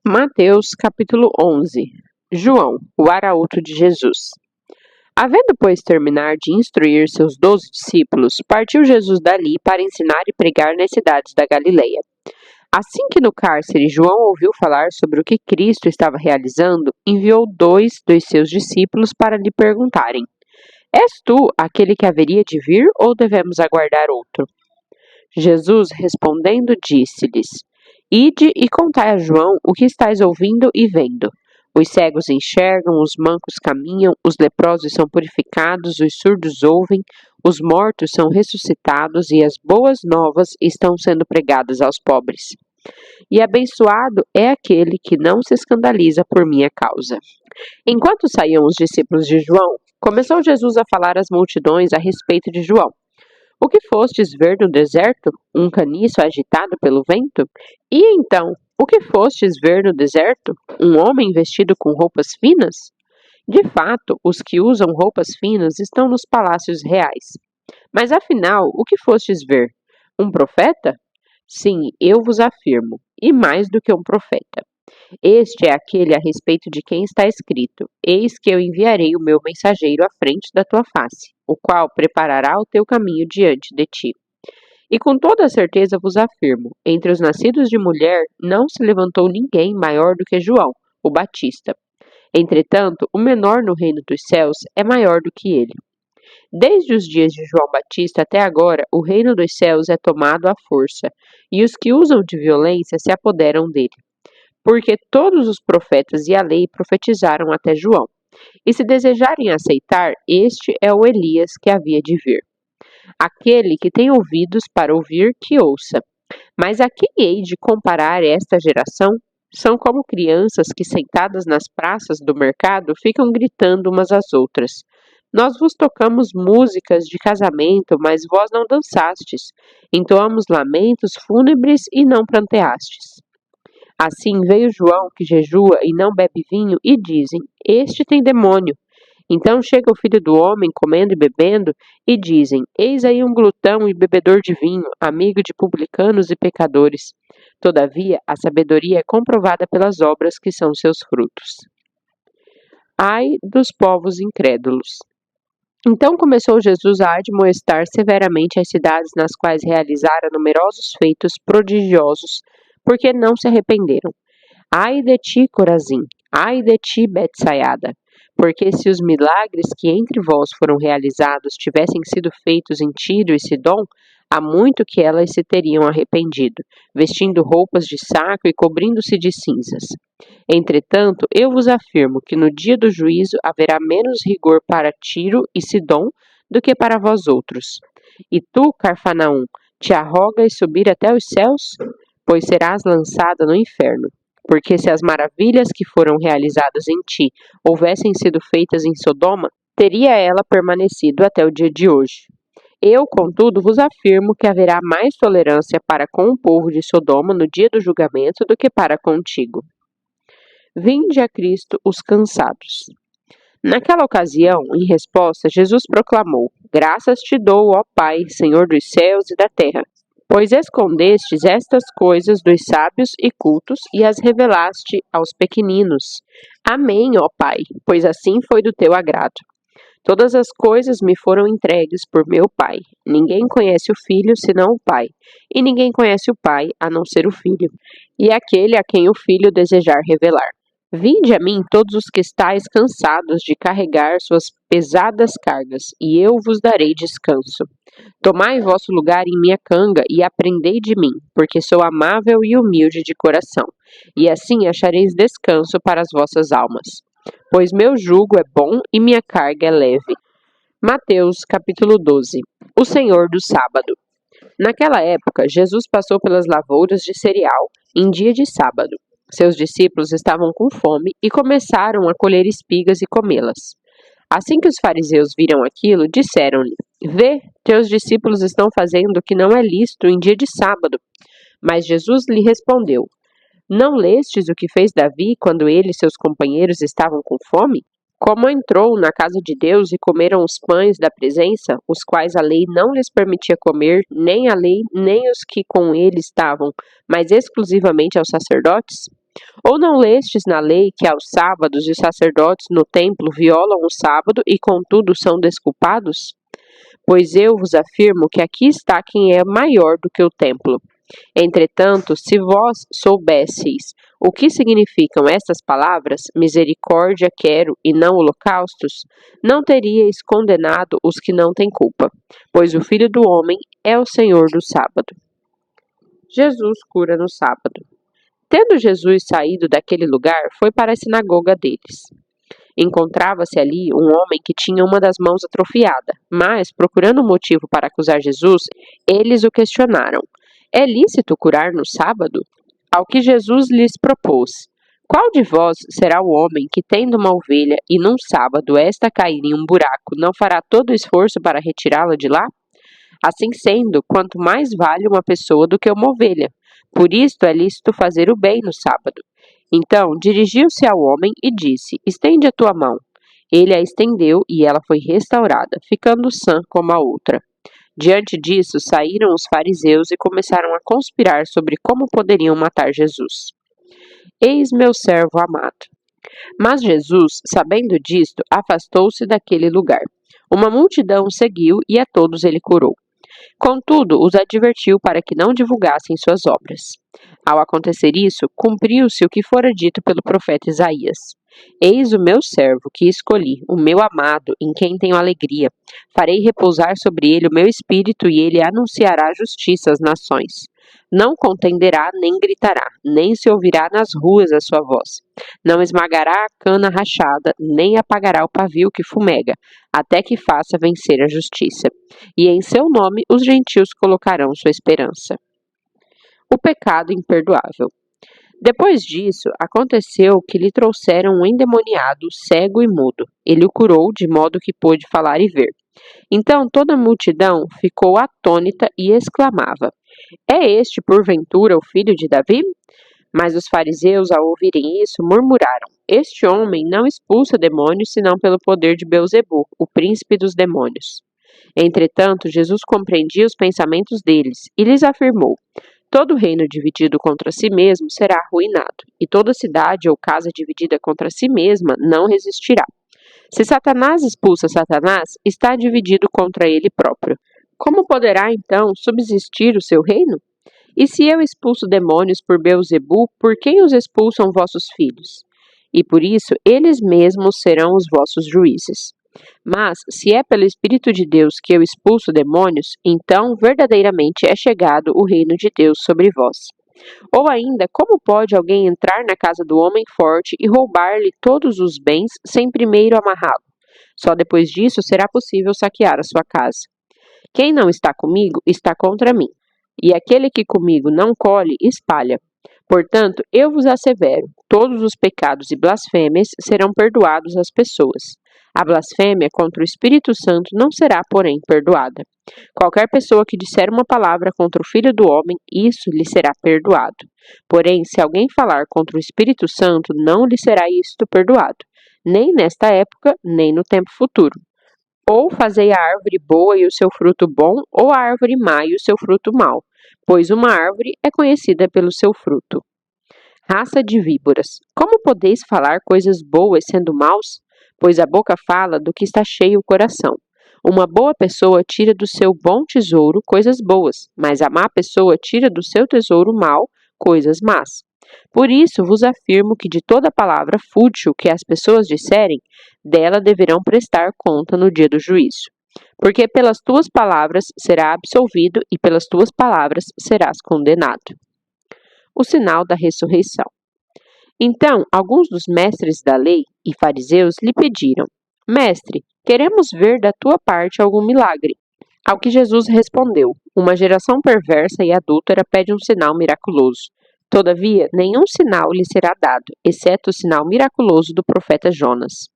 Mateus capítulo 11. João, o arauto de Jesus. Havendo, pois, terminar de instruir seus 12 discípulos, partiu Jesus dali para ensinar e pregar nas cidades da Galileia. Assim que no cárcere João ouviu falar sobre o que Cristo estava realizando, enviou dois dos seus discípulos para lhe perguntarem: És tu aquele que haveria de vir ou devemos aguardar outro? Jesus, respondendo, disse-lhes: Ide e contai a João o que estáis ouvindo e vendo. Os cegos enxergam, os mancos caminham, os leprosos são purificados, os surdos ouvem, os mortos são ressuscitados e as boas novas estão sendo pregadas aos pobres. E abençoado é aquele que não se escandaliza por minha causa. Enquanto saíam os discípulos de João, começou Jesus a falar às multidões a respeito de João. O que fostes ver no deserto? Um caniço agitado pelo vento? E então, o que fostes ver no deserto? Um homem vestido com roupas finas? De fato, os que usam roupas finas estão nos palácios reais. Mas afinal, o que fostes ver? Um profeta? Sim, eu vos afirmo, e mais do que um profeta. Este é aquele a respeito de quem está escrito: Eis que eu enviarei o meu mensageiro à frente da tua face, o qual preparará o teu caminho diante de ti. E com toda a certeza vos afirmo, entre os nascidos de mulher não se levantou ninguém maior do que João, o Batista. Entretanto, o menor no reino dos céus é maior do que ele. Desde os dias de João Batista até agora, o reino dos céus é tomado à força, e os que usam de violência se apoderam dele. Porque todos os profetas e a lei profetizaram até João. E se desejarem aceitar, este é o Elias que havia de vir. Aquele que tem ouvidos para ouvir, que ouça. Mas a quem hei de comparar esta geração? São como crianças que, sentadas nas praças do mercado, ficam gritando umas às outras. Nós vos tocamos músicas de casamento, mas vós não dançastes. Entoamos lamentos fúnebres e não pranteastes. Assim veio João, que jejua e não bebe vinho, e dizem: Este tem demônio. Então chega o filho do homem, comendo e bebendo, e dizem: Eis aí um glutão e bebedor de vinho, amigo de publicanos e pecadores. Todavia, a sabedoria é comprovada pelas obras que são seus frutos. Ai dos povos incrédulos. Então começou Jesus a admoestar severamente as cidades nas quais realizara numerosos feitos prodigiosos, porque não se arrependeram. Ai de ti, Corazim! Ai de ti, Betsaida! Porque se os milagres que entre vós foram realizados tivessem sido feitos em Tiro e Sidom, há muito que elas se teriam arrependido, vestindo roupas de saco e cobrindo-se de cinzas. Entretanto, eu vos afirmo que no dia do juízo haverá menos rigor para Tiro e Sidom do que para vós outros. E tu, Carfanaum, te arrogas subir até os céus? Pois serás lançada no inferno. Porque se as maravilhas que foram realizadas em ti houvessem sido feitas em Sodoma, teria ela permanecido até o dia de hoje. Eu, contudo, vos afirmo que haverá mais tolerância para com o povo de Sodoma no dia do julgamento do que para contigo. Vinde a Cristo os cansados. Naquela ocasião, em resposta, Jesus proclamou: Graças te dou, ó Pai, Senhor dos céus e da terra, pois escondestes estas coisas dos sábios e cultos e as revelaste aos pequeninos. Amém, ó Pai, pois assim foi do teu agrado. Todas as coisas me foram entregues por meu Pai. Ninguém conhece o Filho senão o Pai, e ninguém conhece o Pai a não ser o Filho, e aquele a quem o Filho desejar revelar. Vinde a mim todos os que estáis cansados de carregar suas pesadas cargas, e eu vos darei descanso. Tomai vosso lugar em minha canga e aprendei de mim, porque sou amável e humilde de coração, e assim achareis descanso para as vossas almas. Pois meu jugo é bom e minha carga é leve. Mateus capítulo 12. O Senhor do Sábado. Naquela época, Jesus passou pelas lavouras de cereal em dia de sábado. Seus discípulos estavam com fome e começaram a colher espigas e comê-las. Assim que os fariseus viram aquilo, disseram-lhe: Vê, teus discípulos estão fazendo o que não é lícito em dia de sábado. Mas Jesus lhe respondeu: Não lestes o que fez Davi quando ele e seus companheiros estavam com fome? Como entrou na casa de Deus e comeram os pães da presença, os quais a lei não lhes permitia comer, nem a lei, nem os que com ele estavam, mas exclusivamente aos sacerdotes? Ou não lestes na lei que aos sábados os sacerdotes no templo violam o sábado e contudo são desculpados? Pois eu vos afirmo que aqui está quem é maior do que o templo. Entretanto, se vós soubesseis o que significam estas palavras, misericórdia quero e não holocaustos, não teríeis condenado os que não têm culpa, pois o Filho do Homem é o Senhor do sábado. Jesus cura no sábado. Tendo Jesus saído daquele lugar, foi para a sinagoga deles. Encontrava-se ali um homem que tinha uma das mãos atrofiada, mas, procurando um motivo para acusar Jesus, eles o questionaram: é lícito curar no sábado? Ao que Jesus lhes propôs: qual de vós será o homem que, tendo uma ovelha e num sábado esta cair em um buraco, não fará todo o esforço para retirá-la de lá? Assim sendo, quanto mais vale uma pessoa do que uma ovelha. Por isto é lícito fazer o bem no sábado. Então dirigiu-se ao homem e disse: estende a tua mão. Ele a estendeu e ela foi restaurada, ficando sã como a outra. Diante disso, saíram os fariseus e começaram a conspirar sobre como poderiam matar Jesus. Eis meu servo amado. Mas Jesus, sabendo disto, afastou-se daquele lugar. Uma multidão o seguiu e a todos ele curou. Contudo, os advertiu para que não divulgassem suas obras. Ao acontecer isso, cumpriu-se o que fora dito pelo profeta Isaías. Eis o meu servo que escolhi, o meu amado, em quem tenho alegria. Farei repousar sobre ele o meu espírito e ele anunciará justiça às nações. Não contenderá nem gritará, nem se ouvirá nas ruas a sua voz. Não esmagará a cana rachada, nem apagará o pavio que fumega, até que faça vencer a justiça. E em seu nome os gentios colocarão sua esperança. O pecado imperdoável. Depois disso, aconteceu que lhe trouxeram um endemoniado, cego e mudo. Ele o curou, de modo que pôde falar e ver. Então toda a multidão ficou atônita e exclamava: é este, porventura, o filho de Davi? Mas os fariseus, ao ouvirem isso, murmuraram: este homem não expulsa demônios, senão pelo poder de Beelzebu, o príncipe dos demônios. Entretanto, Jesus compreendia os pensamentos deles e lhes afirmou: todo reino dividido contra si mesmo será arruinado, e toda cidade ou casa dividida contra si mesma não resistirá. Se Satanás expulsa Satanás, está dividido contra ele próprio. Como poderá, então, subsistir o seu reino? E se eu expulso demônios por Beelzebu, por quem os expulsam vossos filhos? E por isso eles mesmos serão os vossos juízes. Mas, se é pelo Espírito de Deus que eu expulso demônios, então verdadeiramente é chegado o reino de Deus sobre vós. Ou ainda, como pode alguém entrar na casa do homem forte e roubar-lhe todos os bens sem primeiro amarrá-lo? Só depois disso será possível saquear a sua casa. Quem não está comigo está contra mim, e aquele que comigo não colhe, espalha. Portanto, eu vos assevero, todos os pecados e blasfêmias serão perdoados às pessoas. A blasfêmia contra o Espírito Santo não será, porém, perdoada. Qualquer pessoa que disser uma palavra contra o Filho do Homem, isso lhe será perdoado. Porém, se alguém falar contra o Espírito Santo, não lhe será isto perdoado, nem nesta época, nem no tempo futuro. Ou fazei a árvore boa e o seu fruto bom, ou a árvore má e o seu fruto mau, pois uma árvore é conhecida pelo seu fruto. Raça de víboras, como podeis falar coisas boas sendo maus? Pois a boca fala do que está cheio o coração. Uma boa pessoa tira do seu bom tesouro coisas boas, mas a má pessoa tira do seu tesouro mau coisas más. Por isso vos afirmo que de toda palavra fútil que as pessoas disserem, dela deverão prestar conta no dia do juízo. Porque pelas tuas palavras será absolvido e pelas tuas palavras serás condenado. O sinal da ressurreição. Então, alguns dos mestres da lei e fariseus lhe pediram: Mestre, queremos ver da tua parte algum milagre. Ao que Jesus respondeu: uma geração perversa e adúltera pede um sinal miraculoso. Todavia, nenhum sinal lhe será dado, exceto o sinal miraculoso do profeta Jonas.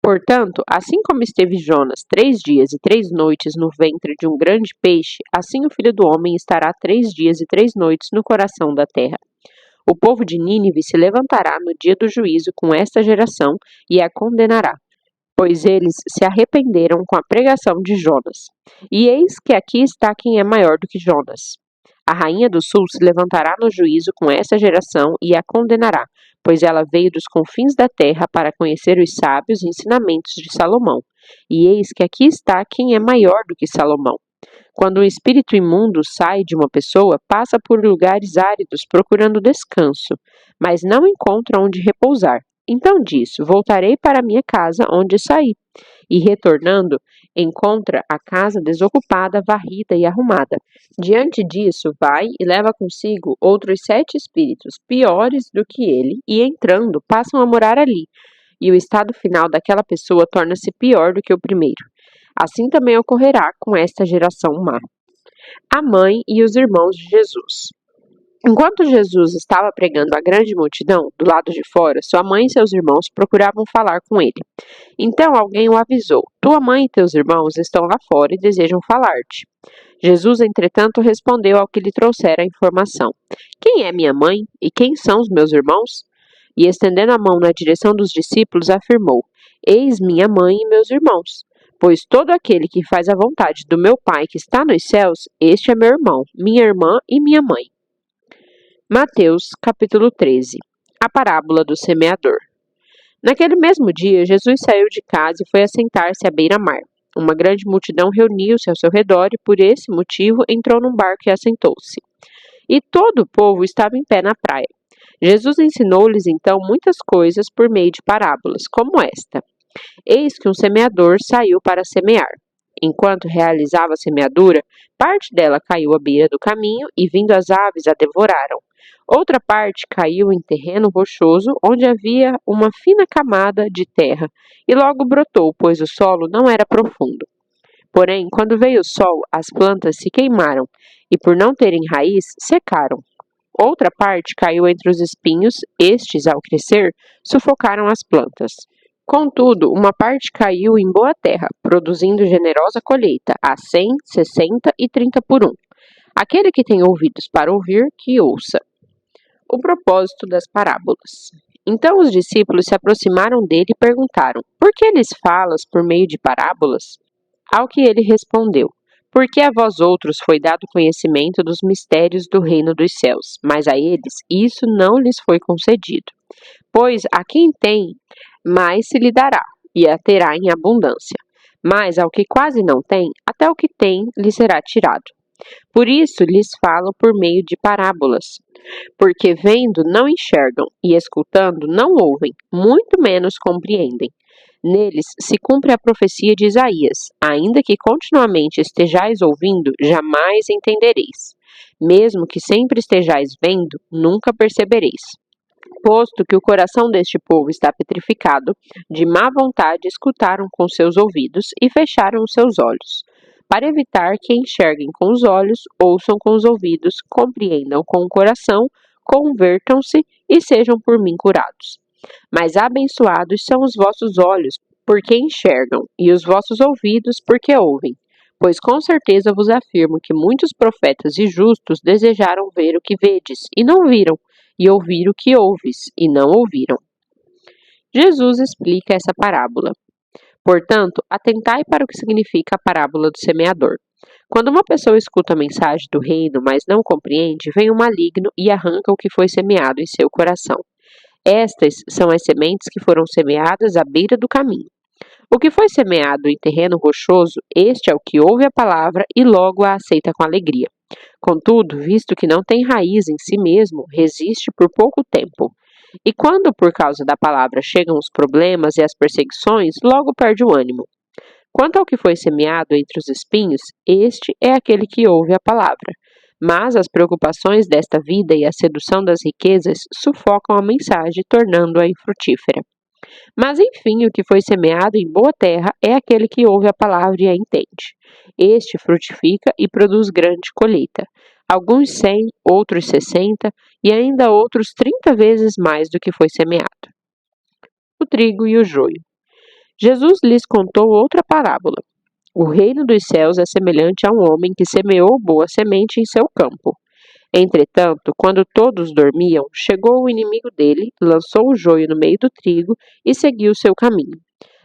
Portanto, assim como esteve Jonas 3 dias e 3 noites no ventre de um grande peixe, assim o Filho do Homem estará 3 dias e 3 noites no coração da terra. O povo de Nínive se levantará no dia do juízo com esta geração e a condenará, pois eles se arrependeram com a pregação de Jonas. E eis que aqui está quem é maior do que Jonas. A rainha do sul se levantará no juízo com essa geração e a condenará, pois ela veio dos confins da terra para conhecer os sábios ensinamentos de Salomão. E eis que aqui está quem é maior do que Salomão. Quando um espírito imundo sai de uma pessoa, passa por lugares áridos procurando descanso, mas não encontra onde repousar. Então diz: voltarei para a minha casa onde saí. E retornando, encontra a casa desocupada, varrida e arrumada. Diante disso, vai e leva consigo outros 7 espíritos, piores do que ele, e entrando, passam a morar ali. E o estado final daquela pessoa torna-se pior do que o primeiro. Assim também ocorrerá com esta geração má. A mãe e os irmãos de Jesus. Enquanto Jesus estava pregando a grande multidão, do lado de fora, sua mãe e seus irmãos procuravam falar com ele. Então alguém o avisou: tua mãe e teus irmãos estão lá fora e desejam falar-te. Jesus, entretanto, respondeu ao que lhe trouxera a informação: quem é minha mãe e quem são os meus irmãos? E estendendo a mão na direção dos discípulos, afirmou: eis minha mãe e meus irmãos. Pois todo aquele que faz a vontade do meu Pai que está nos céus, este é meu irmão, minha irmã e minha mãe. Mateus, capítulo 13. A parábola do semeador. Naquele mesmo dia, Jesus saiu de casa e foi assentar-se à beira-mar. Uma grande multidão reuniu-se ao seu redor e, por esse motivo, entrou num barco e assentou-se. E todo o povo estava em pé na praia. Jesus ensinou-lhes então muitas coisas por meio de parábolas, como esta. Eis que um semeador saiu para semear. Enquanto realizava a semeadura, parte dela caiu à beira do caminho e, vindo as aves, a devoraram. Outra parte caiu em terreno rochoso, onde havia uma fina camada de terra, e logo brotou, pois o solo não era profundo. Porém, quando veio o sol, as plantas se queimaram, e por não terem raiz, secaram. Outra parte caiu entre os espinhos, estes, ao crescer, sufocaram as plantas. Contudo, uma parte caiu em boa terra, produzindo generosa colheita, a 100, 60 e 30 por 1. Aquele que tem ouvidos para ouvir, que ouça. O propósito das parábolas. Então os discípulos se aproximaram dele e perguntaram: por que lhes falas por meio de parábolas? Ao que ele respondeu: porque a vós outros foi dado conhecimento dos mistérios do reino dos céus, mas a eles isso não lhes foi concedido. Pois a quem tem, mais se lhe dará, e a terá em abundância. Mas ao que quase não tem, até o que tem lhe será tirado. Por isso lhes falo por meio de parábolas, porque vendo não enxergam, e escutando não ouvem, muito menos compreendem. Neles se cumpre a profecia de Isaías: ainda que continuamente estejais ouvindo, jamais entendereis. Mesmo que sempre estejais vendo, nunca percebereis. Posto que o coração deste povo está petrificado, de má vontade escutaram com seus ouvidos e fecharam os seus olhos, para evitar que enxerguem com os olhos, ouçam com os ouvidos, compreendam com o coração, convertam-se e sejam por mim curados. Mas abençoados são os vossos olhos, porque enxergam, e os vossos ouvidos, porque ouvem. Pois com certeza vos afirmo que muitos profetas e justos desejaram ver o que vedes, e não viram, e ouvir o que ouves, e não ouviram. Jesus explica essa parábola. Portanto, atentai para o que significa a parábola do semeador. Quando uma pessoa escuta a mensagem do reino, mas não compreende, vem o maligno e arranca o que foi semeado em seu coração. Estas são as sementes que foram semeadas à beira do caminho. O que foi semeado em terreno rochoso, este é o que ouve a palavra e logo a aceita com alegria. Contudo, visto que não tem raiz em si mesmo, resiste por pouco tempo. E quando, por causa da palavra, chegam os problemas e as perseguições, logo perde o ânimo. Quanto ao que foi semeado entre os espinhos, este é aquele que ouve a palavra. Mas as preocupações desta vida e a sedução das riquezas sufocam a mensagem, tornando-a infrutífera. Mas, enfim, o que foi semeado em boa terra é aquele que ouve a palavra e a entende. Este frutifica e produz grande colheita. Alguns 100, outros 60 e ainda outros 30 vezes mais do que foi semeado. O trigo e o joio. Jesus lhes contou outra parábola. O reino dos céus é semelhante a um homem que semeou boa semente em seu campo. Entretanto, quando todos dormiam, chegou o inimigo dele, lançou o joio no meio do trigo e seguiu seu caminho.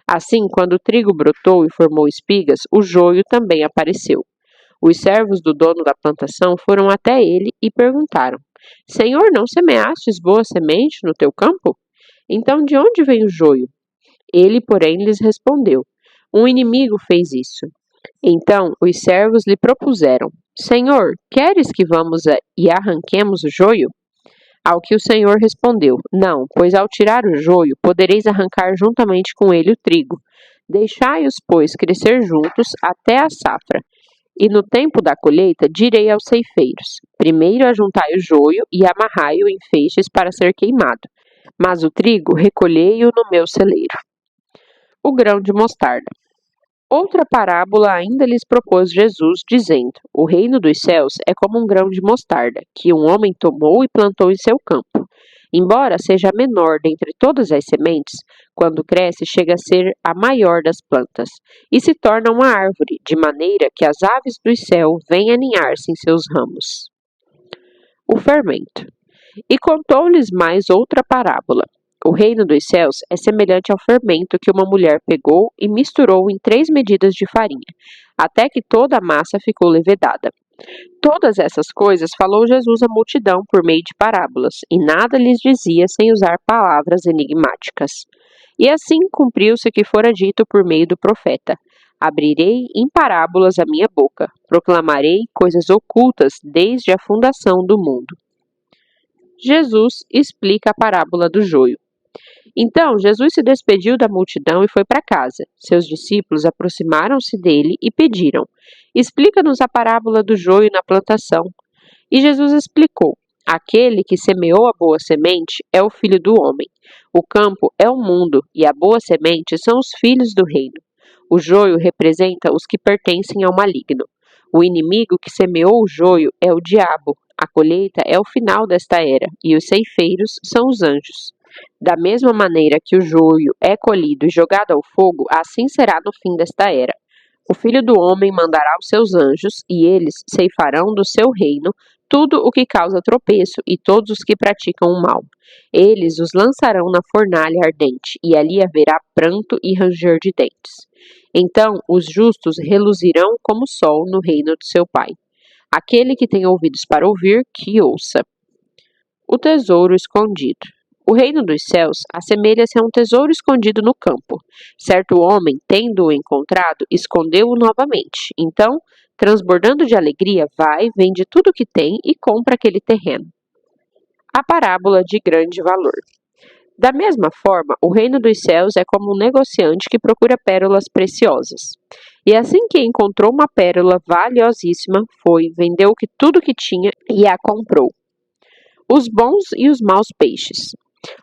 Assim, quando o trigo brotou e formou espigas, o joio também apareceu. Os servos do dono da plantação foram até ele e perguntaram: Senhor, não semeastes boa semente no teu campo? Então de onde vem o joio? Ele, porém, lhes respondeu: Um inimigo fez isso. Então os servos lhe propuseram: Senhor, queres que vamos e arranquemos o joio? Ao que o Senhor respondeu: Não, pois ao tirar o joio, podereis arrancar juntamente com ele o trigo. Deixai-os, pois, crescer juntos até a safra. E no tempo da colheita direi aos ceifeiros: Primeiro ajuntai o joio e amarrai-o em feixes para ser queimado, mas o trigo recolhei-o no meu celeiro. O grão de mostarda. Outra parábola ainda lhes propôs Jesus, dizendo: O reino dos céus é como um grão de mostarda, que um homem tomou e plantou em seu campo. Embora seja a menor dentre todas as sementes, quando cresce chega a ser a maior das plantas, e se torna uma árvore, de maneira que as aves do céu vêm aninhar-se em seus ramos. O fermento. E contou-lhes mais outra parábola. O reino dos céus é semelhante ao fermento que uma mulher pegou e misturou em 3 medidas de farinha, até que toda a massa ficou levedada. Todas essas coisas falou Jesus à multidão por meio de parábolas, e nada lhes dizia sem usar palavras enigmáticas. E assim cumpriu-se o que fora dito por meio do profeta: Abrirei em parábolas a minha boca, proclamarei coisas ocultas desde a fundação do mundo. Jesus explica a parábola do joio. Então Jesus se despediu da multidão e foi para casa. Seus discípulos aproximaram-se dele e pediram: Explica-nos a parábola do joio na plantação. E Jesus explicou: Aquele que semeou a boa semente é o Filho do homem. O campo é o mundo e a boa semente são os filhos do reino. O joio representa os que pertencem ao maligno. O inimigo que semeou o joio é o diabo. A colheita é o final desta era e os ceifeiros são os anjos. Da mesma maneira que o joio é colhido e jogado ao fogo, assim será no fim desta era. O Filho do Homem mandará os seus anjos, e eles ceifarão do seu reino tudo o que causa tropeço e todos os que praticam o mal. Eles os lançarão na fornalha ardente, e ali haverá pranto e ranger de dentes. Então os justos reluzirão como o sol no reino de seu Pai. Aquele que tem ouvidos para ouvir, que ouça. O tesouro escondido. O reino dos céus assemelha-se a um tesouro escondido no campo. Certo homem, tendo-o encontrado, escondeu-o novamente. Então, transbordando de alegria, vai, vende tudo o que tem e compra aquele terreno. A parábola de grande valor. Da mesma forma, o reino dos céus é como um negociante que procura pérolas preciosas. E assim que encontrou uma pérola valiosíssima, foi, vendeu tudo o que tinha e a comprou. Os bons e os maus peixes.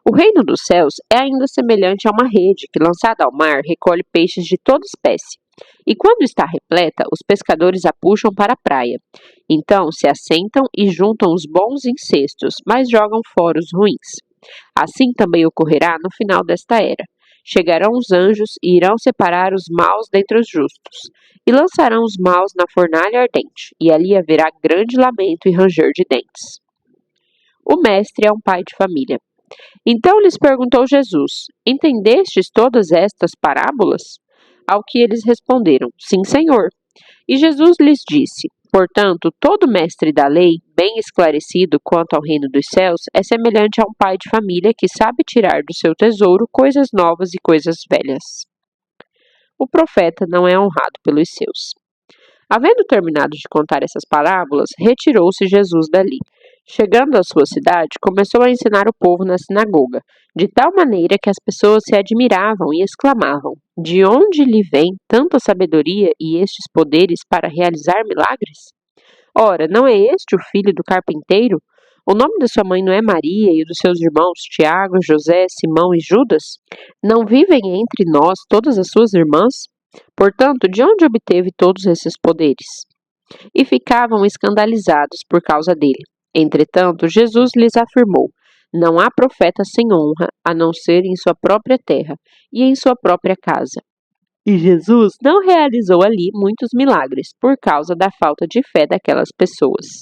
O reino dos céus é ainda semelhante a uma rede que, lançada ao mar, recolhe peixes de toda espécie. E quando está repleta, os pescadores a puxam para a praia. Então se assentam e juntam os bons em cestos, mas jogam fora os ruins. Assim também ocorrerá no final desta era. Chegarão os anjos e irão separar os maus dentre os justos, e lançarão os maus na fornalha ardente, e ali haverá grande lamento e ranger de dentes. O mestre é um pai de família. Então lhes perguntou Jesus: Entendestes todas estas parábolas? Ao que eles responderam: Sim, Senhor. E Jesus lhes disse: Portanto, todo mestre da lei, bem esclarecido quanto ao reino dos céus, é semelhante a um pai de família que sabe tirar do seu tesouro coisas novas e coisas velhas. O profeta não é honrado pelos seus. Havendo terminado de contar essas parábolas, retirou-se Jesus dali. Chegando à sua cidade, começou a ensinar o povo na sinagoga, de tal maneira que as pessoas se admiravam e exclamavam: De onde lhe vem tanta sabedoria e estes poderes para realizar milagres? Ora, não é este o filho do carpinteiro? O nome de sua mãe não é Maria e dos seus irmãos Tiago, José, Simão e Judas? Não vivem entre nós todas as suas irmãs? Portanto, de onde obteve todos esses poderes? E ficavam escandalizados por causa dele. Entretanto, Jesus lhes afirmou: Não há profeta sem honra, a não ser em sua própria terra e em sua própria casa. E Jesus não realizou ali muitos milagres, por causa da falta de fé daquelas pessoas.